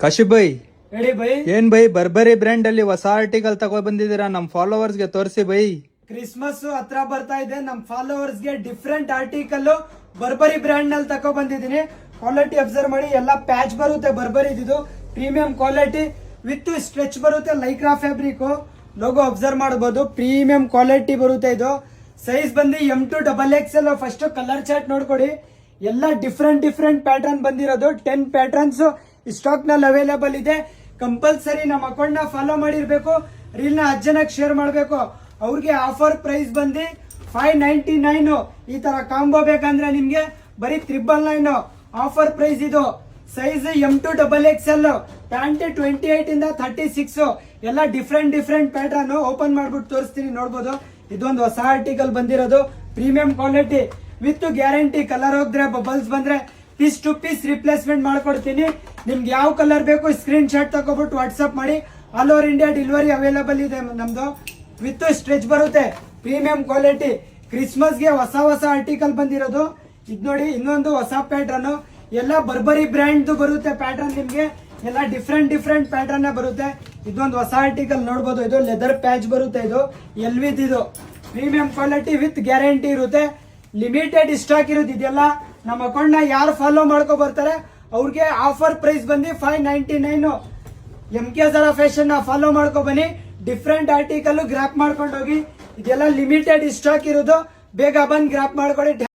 Kashif by, ಹೇಳಿ by. ಏನ್ by ಬರ್ಬರಿ brand ಅಲ್ಲಿ ಹೊಸ ಆರ್ಟಿಕಲ್ ತಗೋ ಬಂದಿದ್ದೀರಾ? ನಮ್ ಫಾಲೋವರ್ಸ್ ಗೆ ತೋರಿಸಿ ಬೈ. ಕ್ರಿಸ್ಮಸ್ ಹತ್ರ ಬರ್ತಾ ಇದೆ. ನಮ್ ಫಾಲೋವರ್ಸ್ ಗೆ ಡಿಫ್ರೆಂಟ್ ಆರ್ಟಿಕಲ್ ಬರ್ಬರಿ ಬ್ರ್ಯಾಂಡ್ ನಲ್ಲಿ ತಗೋ ಬಂದಿದ್ದೀನಿ. ಕ್ವಾಲಿಟಿ ಅಬ್ಸರ್ವ್ ಮಾಡಿ. ಎಲ್ಲ ಪ್ಯಾಚ್ ಬರುತ್ತೆ ಬರ್ಬರಿ. ಇದು ಪ್ರೀಮಿಯಂ ಕ್ವಾಲಿಟಿ ವಿತ್ ಸ್ಟ್ರೆಚ್ ಬರುತ್ತೆ. ಲೈಕ್ರಾ ಫ್ಯಾಬ್ರಿಕ್ ಲೋಗೋ ಅಬ್ಸರ್ವ್ ಮಾಡಬಹುದು. ಪ್ರೀಮಿಯಂ ಕ್ವಾಲಿಟಿ ಬರುತ್ತೆ. ಇದು ಸೈಜ್ ಬಂದು M2 XXL. First colour chart ನೋಡ್ಕೊಡಿ. ಎಲ್ಲ ಡಿಫ್ರೆಂಟ್ ಪ್ಯಾಟರ್ನ್ ಬಂದಿರೋದು. 10 ಪ್ಯಾಟರ್ನ್ಸ್ ಸ್ಟಾಕ್ ನಲ್ಲಿ ಅವೈಲೇಬಲ್ ಇದೆ. ಕಂಪಲ್ಸರಿ ನಮ್ಮ ಅಕೌಂಟ್ ನ ಫಾಲೋ ಮಾಡಿರ್ಬೇಕು. ರೀಲ್ ನ 10 ಜನಕ್ಕೆ ಶೇರ್ ಮಾಡಬೇಕು. ಅವ್ರಿಗೆ ಆಫರ್ ಪ್ರೈಸ್ ಬಂದು 599. ಈ ತರ ಕಾಂಬೋ ಬೇಕಂದ್ರೆ ನಿಮ್ಗೆ ಬರೀ 999 ಆಫರ್ ಪ್ರೈಸ್. ಇದು ಸೈಜ್ M2 XXL. ಪ್ಯಾಂಟ್ 28 ಇಂದ 36. ಎಲ್ಲ ಡಿಫ್ರೆಂಟ್ ಪ್ಯಾಟರ್ನ್ ಓಪನ್ ಮಾಡ್ಬಿಟ್ಟು ತೋರಿಸ್ತೀನಿ, ನೋಡ್ಬೋದು. ಇದೊಂದು ಹೊಸ ಆರ್ಟಿಕಲ್ ಬಂದಿರೋದು. Premium quality with guarantee. Colour ಹೋದ್ರೆ ಬಬಲ್ಸ್ ಬಂದ್ರೆ ಪೀಸ್ ಟು ಪೀಸ್ ರಿಪ್ಲೇಸ್ಮೆಂಟ್ ಮಾಡ್ಕೊಡ್ತೀನಿ. ನಿಮ್ಗೆ ಯಾವ ಕಲರ್ ಬೇಕು ಸ್ಕ್ರೀನ್ ಶಾಟ್ ತಗೋಬಿಟ್ಟು ವಾಟ್ಸ್ಆಪ್ ಮಾಡಿ. All over India delivery available ಇದೆ ನಮ್ದು. ವಿತ್ ಸ್ಟ್ರೆಚ್ ಬರುತ್ತೆ. Premium quality. ಕ್ರಿಸ್ಮಸ್ ಗೆ ಹೊಸ ಆರ್ಟಿಕಲ್ ಬಂದಿರೋದು. ಇದ್ ನೋಡಿ, ಇನ್ನೊಂದು ಹೊಸ ಪ್ಯಾಟರ್ನ್. ಎಲ್ಲ ಬರ್ಬರಿ ಬ್ರ್ಯಾಂಡ್ ಬರುತ್ತೆ ಪ್ಯಾಟರ್ನ್. ನಿಮ್ಗೆ ಎಲ್ಲ ಡಿಫ್ರೆಂಟ್ ಪ್ಯಾಟರ್ನ್ ಬರುತ್ತೆ. ಇದೊಂದು ಹೊಸ ಆರ್ಟಿಕಲ್ ನೋಡಬಹುದು. ಇದು ಲೆದರ್ ಪ್ಯಾಚ್ ಬರುತ್ತೆ. ಇದು ಎಲ್ವಿದ್. ಇದು ಪ್ರೀಮಿಯಂ ಕ್ವಾಲಿಟಿ ವಿತ್ ಗ್ಯಾರಂಟಿ ಇರುತ್ತೆ. ಲಿಮಿಟೆಡ್ ಸ್ಟಾಕ್ ಇರುತ್ತೆ. ಇದೆಲ್ಲ ನಮ್ಮ ಅಕೌಂಟ್ ನ ಯಾರು ಫಾಲೋ ಮಾಡ್ಕೊ ಬರ್ತಾರೆ ಅವ್ರಿಗೆ ಆಫರ್ ಪ್ರೈಸ್ ಬಂದು 599. MK Zara ಫ್ಯಾಷನ್ ನ ಫಾಲೋ ಮಾಡ್ಕೊ ಬನ್ನಿ. ಡಿಫ್ರೆಂಟ್ ಆರ್ಟಿಕಲ್ ಗ್ರಾಪ್ ಮಾಡ್ಕೊಂಡು ಹೋಗಿ. ಇದೆಲ್ಲ ಲಿಮಿಟೆಡ್ ಸ್ಟಾಕ್ ಇರೋದು. ಬೇಗ ಬಂದು ಗ್ರಾಪ್ ಮಾಡ್ಕೊಳ್ಳಿ.